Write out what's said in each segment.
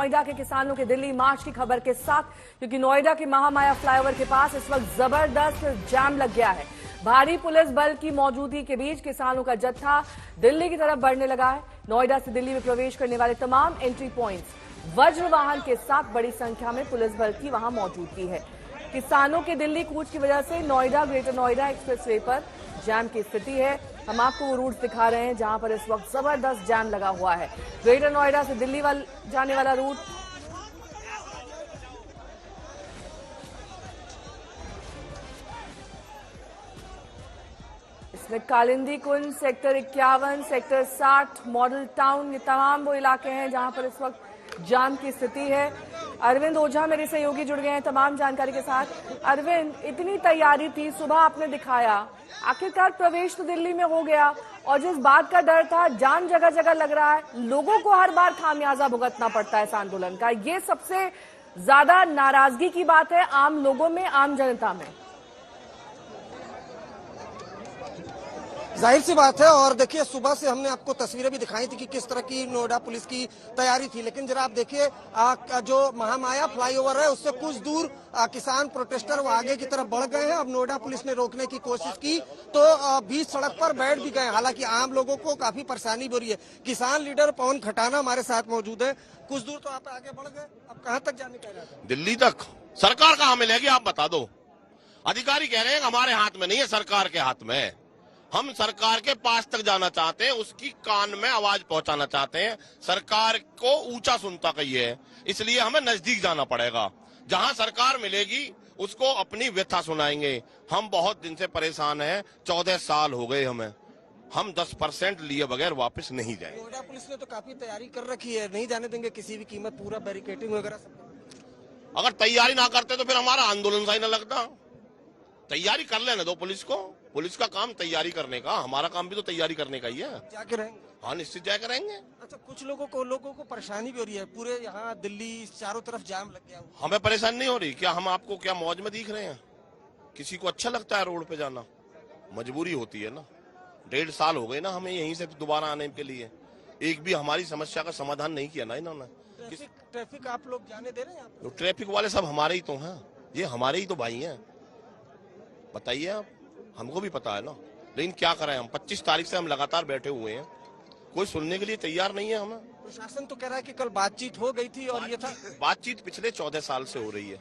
नोएडा के किसानों के दिल्ली मार्च की खबर के साथ, क्योंकि नोएडा के महामाया फ्लाईओवर के पास इस वक्त जबरदस्त जाम लग गया है। भारी पुलिस बल की मौजूदगी के बीच किसानों का जत्था दिल्ली की तरफ बढ़ने लगा है। नोएडा से दिल्ली में प्रवेश करने वाले तमाम एंट्री पॉइंट्स वज्र वाहन के साथ बड़ी संख्या में पुलिस बल की वहां मौजूदगी है। किसानों के दिल्ली कूच की वजह से नोएडा ग्रेटर नोएडा एक्सप्रेसवे पर जाम की स्थिति है। हम आपको वो रूट दिखा रहे हैं जहां पर इस वक्त जबरदस्त जाम लगा हुआ है। ग्रेटर नोएडा से दिल्ली जाने वाला रूट इसमें कालिंदी कुंज, सेक्टर 51, सेक्टर 60, मॉडल टाउन, ये तमाम वो इलाके हैं जहां पर इस वक्त जाम की स्थिति है। अरविंद ओझा मेरे सहयोगी जुड़ गए हैं तमाम जानकारी के साथ। अरविंद, इतनी तैयारी थी, सुबह आपने दिखाया, आखिरकार प्रवेश तो दिल्ली में हो गया और जिस बात का डर था, जाम जगह जगह लग रहा है, लोगों को हर बार खामियाजा भुगतना पड़ता है इस आंदोलन का। ये सबसे ज्यादा नाराजगी की बात है आम लोगों में, आम जनता में। जाहिर सी बात है। और देखिए, सुबह से हमने आपको तस्वीरें भी दिखाई थी कि किस तरह की नोएडा पुलिस की तैयारी थी, लेकिन जरा आप देखिए जो महामाया फ्लाईओवर है उससे कुछ दूर किसान प्रोटेस्टर वो आगे की तरफ बढ़ गए हैं। अब नोएडा पुलिस ने रोकने की कोशिश की तो बीच सड़क पर बैठ भी गए। हालांकि आम लोगों को काफी परेशानी भी हो रही है। किसान लीडर पवन खटाना हमारे साथ मौजूद है। कुछ दूर तो आप आगे बढ़ गए, अब कहाँ तक जाने का इरादा है? दिल्ली तक। सरकार कहाँ मिलेगी आप बता दो। अधिकारी कह रहे हैं हमारे हाथ में नहीं है, सरकार के हाथ में है। हम सरकार के पास तक जाना चाहते हैं, उसकी कान में आवाज पहुंचाना चाहते हैं। सरकार को ऊंचा सुनता कहिए है, इसलिए हमें नजदीक जाना पड़ेगा। जहां सरकार मिलेगी उसको अपनी व्यथा सुनाएंगे। हम बहुत दिन से परेशान हैं, 14 साल हो गए हमें। हम 10% लिए बगैर वापस नहीं जाएंगे। नोएडा पुलिस ने तो काफी तैयारी कर रखी है, नहीं जाने देंगे किसी भी कीमत, पूरा बैरिकेडिंग वगैरह सब। अगर तैयारी ना करते तो फिर हमारा आंदोलन सा ही ना लगता। तैयारी कर लेने दो पुलिस को। पुलिस का काम तैयारी करने का, हमारा काम भी तो तैयारी करने का ही है। जाके रहेंगे? हाँ, निश्चित जाकर रहेंगे। अच्छा, कुछ लोगों को परेशानी भी हो रही है, पूरे यहाँ दिल्ली चारों तरफ जाम लग गया। हमें परेशानी नहीं हो रही क्या? हम आपको क्या मौज में दिख रहे हैं? किसी को अच्छा लगता है रोड पे जाना? मजबूरी होती है ना। 1.5 साल हो गए ना हमें यहीं से दोबारा आने के लिए। एक भी हमारी समस्या का समाधान नहीं किया ना इन्होंने। ट्रैफिक आप लोग जाने दे रहे हैं? तो ट्रैफिक वाले सब हमारे ही तो हैं, ये हमारे ही तो भाई हैं। बताइए आप, हमको भी पता है ना, लेकिन क्या करें हम। 25 तारीख से हम लगातार बैठे हुए हैं, कोई सुनने के लिए तैयार नहीं है हमें। प्रशासन तो कह रहा है कि कल बातचीत हो गई थी और ये था। बातचीत पिछले 14 साल से हो रही है।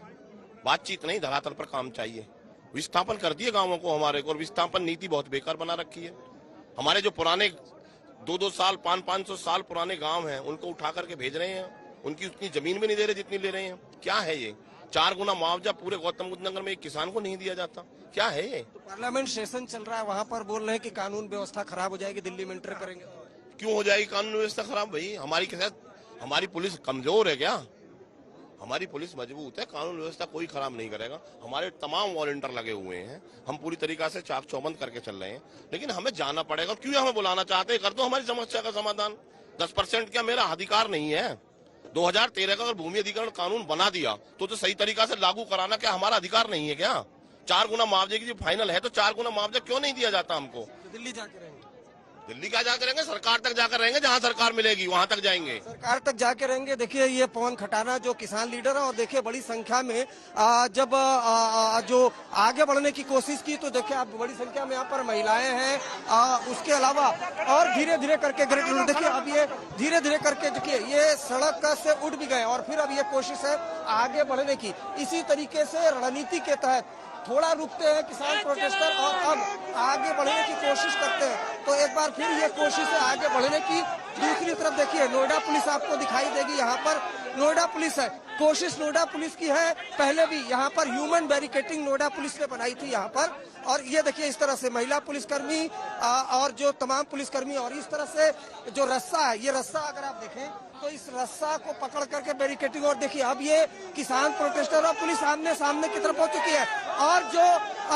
बातचीत नहीं, धरातल पर काम चाहिए। विस्थापन कर दिए गांवों को हमारे को, और विस्थापन नीति बहुत बेकार बना रखी है। हमारे जो पुराने 2-2 साल 500 साल पुराने गांव हैं उनको उठा करके भेज रहे हैं। उनकी उतनी जमीन भी नहीं दे रहे जितनी ले रहे हैं। क्या है ये? 4 गुना मुआवजा पूरे गौतम बुद्ध नगर में एक किसान को नहीं दिया जाता। क्या है ये? तो पार्लियामेंट सेशन चल रहा है, वहाँ पर बोल रहे हैं कि कानून व्यवस्था खराब हो जाएगी, दिल्ली में एंटर करेंगे। क्यों हो जाएगी कानून व्यवस्था खराब? भाई हमारी पुलिस कमजोर है क्या? हमारी पुलिस मजबूत है, कानून व्यवस्था कोई खराब नहीं करेगा। हमारे तमाम वॉलंटियर लगे हुए हैं, हम पूरी तरीका से चाक चौबंद करके चल रहे हैं, लेकिन हमें जाना पड़ेगा। क्यों हमें बुलाना चाहते हैं? कर दो हमारी समस्या का समाधान। 10% क्या मेरा अधिकार नहीं है? 2013 का अगर भूमि अधिग्रहण कानून बना दिया तो सही तरीका से लागू कराना क्या हमारा अधिकार नहीं है क्या? 4 गुना मुआवजे की जो फाइनल है, तो 4 गुना मुआवजा क्यों नहीं दिया जाता हमको? दिल्ली जाके रहेंगे? दिल्ली क्या जाकर रहेंगे? सरकार तक जाकर रहेंगे, जहां सरकार मिलेगी वहां तक जाएंगे। सरकार तक जाके रहेंगे। देखिए, ये पवन खटाना जो किसान लीडर है, और देखिए बड़ी संख्या में जब जो आगे बढ़ने की कोशिश की तो देखिए आप बड़ी संख्या में यहाँ पर महिलाएं हैं। उसके अलावा और धीरे धीरे करके देखिए, अब ये धीरे धीरे करके देखिए ये सड़क से उठ भी गए और फिर अब ये कोशिश है आगे बढ़ने की। इसी तरीके से रणनीति के तहत थोड़ा रुकते हैं किसान प्रोटेस्टर और अब आगे बढ़ने की कोशिश करते हैं। तो एक बार फिर ये कोशिश है आगे बढ़ने की। दूसरी तरफ देखिए नोएडा पुलिस आपको दिखाई देगी। यहाँ पर नोएडा पुलिस है, कोशिश नोएडा पुलिस की है। पहले भी यहाँ पर ह्यूमन बैरिकेडिंग नोएडा पुलिस ने बनाई थी यहाँ पर, और ये देखिए इस तरह से महिला पुलिसकर्मी और जो तमाम पुलिसकर्मी, और इस तरह से जो रस्सा है, ये रस्सा अगर आप देखें तो इस रस्सा को पकड़ करके बैरिकेडिंग, और देखिए अब ये किसान प्रोटेस्टर और पुलिस आमने सामने की तरफ हो चुकी है, और जो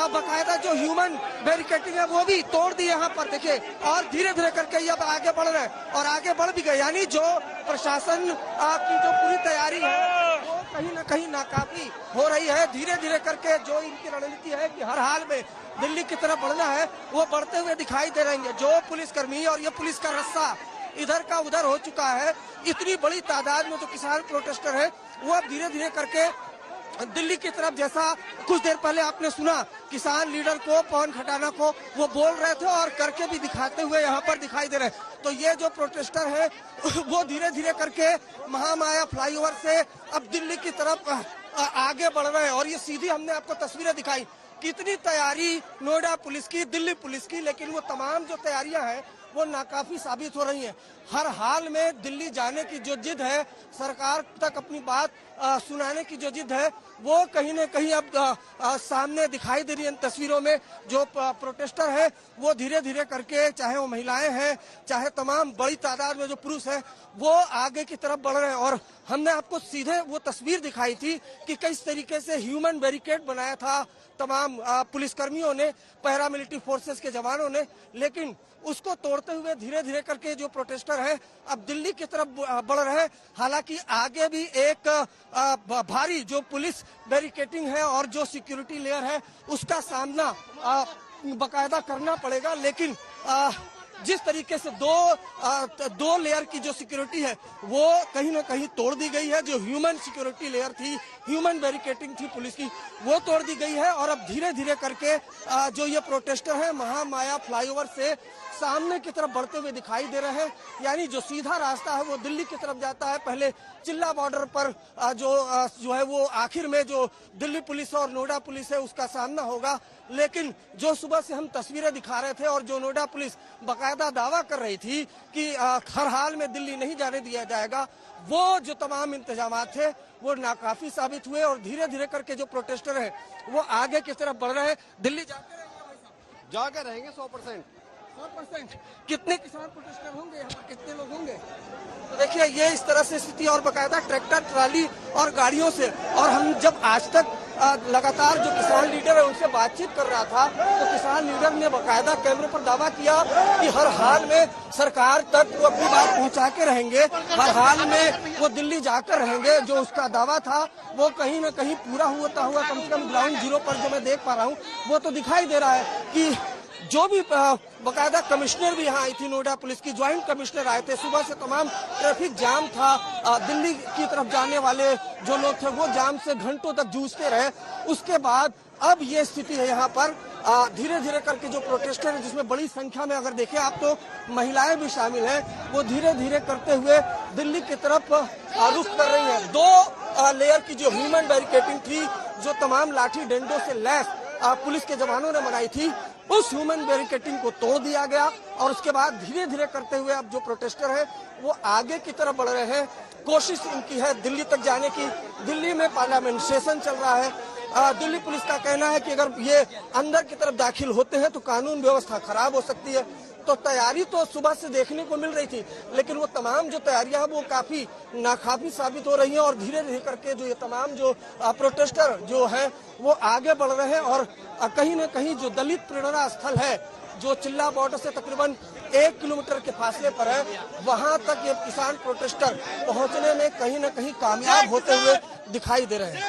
बकायदा जो ह्यूमन बैरिकेडिंग है वो भी तोड़ दी यहाँ पर देखिए, और धीरे धीरे करके ये अब आगे बढ़ रहे हैं और आगे बढ़ भी गए। यानी जो प्रशासन की जो पूरी तैयारी है वो कहीं ना कहीं नाकाफी हो रही है। धीरे धीरे करके जो इनकी रणनीति है कि हर हाल में दिल्ली की तरफ बढ़ना है, वो बढ़ते हुए दिखाई दे रहे हैं। जो पुलिसकर्मी और ये पुलिस का रस्सा इधर का उधर हो चुका है। इतनी बड़ी तादाद में जो किसान प्रोटेस्टर है वो अब धीरे धीरे करके दिल्ली की तरफ, जैसा कुछ देर पहले आपने सुना किसान लीडर को, पवन खटाना को, वो बोल रहे थे और करके भी दिखाते हुए यहाँ पर दिखाई दे रहे हैं। तो ये जो प्रोटेस्टर है वो धीरे धीरे करके महामाया फ्लाईओवर से अब दिल्ली की तरफ आगे बढ़ रहे हैं। और ये सीधी हमने आपको तस्वीरें दिखाई, कितनी तैयारी नोएडा पुलिस की, दिल्ली पुलिस की, लेकिन वो तमाम जो तैयारियां हैं वो नाकाफी साबित हो रही हैं। हर हाल में दिल्ली जाने की जो जिद है, सरकार तक अपनी बात सुनाने की जो जिद है, वो कहीं न कहीं अब सामने दिखाई दे रही है। इन तस्वीरों में जो प्रोटेस्टर है वो धीरे धीरे करके, चाहे वो महिलाएं हैं, चाहे तमाम बड़ी तादाद में जो पुरुष है, वो आगे की तरफ बढ़ रहे हैं। और हमने आपको सीधे वो तस्वीर दिखाई थी कि किस तरीके से ह्यूमन बैरिकेड बनाया था तमाम पुलिसकर्मियों ने, पैरामिलिट्री फोर्सेस के जवानों ने, लेकिन उसको तोड़ते हुए धीरे धीरे करके जो प्रोटेस्टर है अब दिल्ली की तरफ बढ़ रहे हैं। हालांकि आगे भी एक भारी जो पुलिस बैरिकेडिंग है और जो सिक्योरिटी लेयर है उसका सामना बकायदा करना पड़ेगा। लेकिन जिस तरीके से दो लेयर की जो सिक्योरिटी है वो कहीं ना कहीं तोड़ दी गई है। जो ह्यूमन सिक्योरिटी लेयर थी, ह्यूमन बैरिकेडिंग थी पुलिस की, वो तोड़ दी गई है। और अब धीरे धीरे करके जो ये प्रोटेस्टर है महामाया फ्लाईओवर से सामने की तरफ बढ़ते हुए दिखाई दे रहे हैं। यानी जो सीधा रास्ता है वो दिल्ली की तरफ जाता है। पहले चिल्ला बॉर्डर पर जो है वो आखिर में जो दिल्ली पुलिस और नोएडा पुलिस है उसका सामना होगा। लेकिन जो सुबह से हम तस्वीरें दिखा रहे थे और जो नोएडा पुलिस बकायदा दावा कर रही थी कि हर हाल में दिल्ली नहीं जाने दिया जाएगा, वो जो तमाम इंतजामात थे वो नाकाफी साबित हुए। और धीरे धीरे करके जो प्रोटेस्टर है वो आगे की तरफ बढ़ रहे हैं। दिल्ली जाके रहेंगे 100%। कितने किसान प्रोटेस्टर होंगे यहाँ पर, कितने लोग होंगे? तो देखिए ये इस तरह से स्थिति, और बकायदा ट्रैक्टर, ट्राली और गाड़ियों से। और हम जब आज तक लगातार जो किसान लीडर है उनसे बातचीत कर रहा था तो किसान लीडर ने बकायदा कैमरे पर दावा किया कि हर हाल में सरकार तक वो अपनी बात पहुंचा के रहेंगे, हर हाल में वो दिल्ली जाकर रहेंगे। जो उसका दावा था वो कहीं न कहीं पूरा होता हुआ कम से कम ग्राउंड जीरो पर जो मैं देख पा रहा हूँ वो तो दिखाई दे रहा है कि जो भी बकायदा कमिश्नर भी यहाँ आई थी, नोएडा पुलिस की ज्वाइंट कमिश्नर आए थे। सुबह से तमाम ट्रैफिक जाम था, दिल्ली की तरफ जाने वाले जो लोग थे वो जाम से घंटों तक जूझते रहे। उसके बाद अब ये स्थिति है यहाँ पर धीरे धीरे करके जो प्रोटेस्टर है, जिसमें बड़ी संख्या में अगर देखें आप तो महिलाएं भी शामिल हैं, वो धीरे धीरे करते हुए दिल्ली की तरफ रुख कर रही है। 2 लेयर की जो ह्यूमन बैरिकेडिंग थी, जो तमाम लाठी डंडों से लैस पुलिस के जवानों ने बनाई थी, उस ह्यूमन बैरिकेडिंग को तोड़ दिया गया। और उसके बाद धीरे धीरे करते हुए अब जो प्रोटेस्टर है वो आगे की तरफ बढ़ रहे हैं। कोशिश इनकी है दिल्ली तक जाने की। दिल्ली में पार्लियामेंट सेशन चल रहा है। दिल्ली पुलिस का कहना है कि अगर ये अंदर की तरफ दाखिल होते हैं तो कानून व्यवस्था खराब हो सकती है। तो तैयारी तो सुबह से देखने को मिल रही थी, लेकिन वो तमाम जो तैयारियां हैं वो काफी नाकाफी साबित हो रही हैं। और धीरे धीरे करके जो ये तमाम जो प्रोटेस्टर जो है वो आगे बढ़ रहे हैं। और कहीं न कहीं जो दलित प्रेरणा स्थल है, जो चिल्ला बॉर्डर से तकरीबन 1 किलोमीटर के फासले पर है, वहां तक ये किसान प्रोटेस्टर पहुंचने में कहीं न कहीं कामयाब होते हुए दिखाई दे रहे हैं।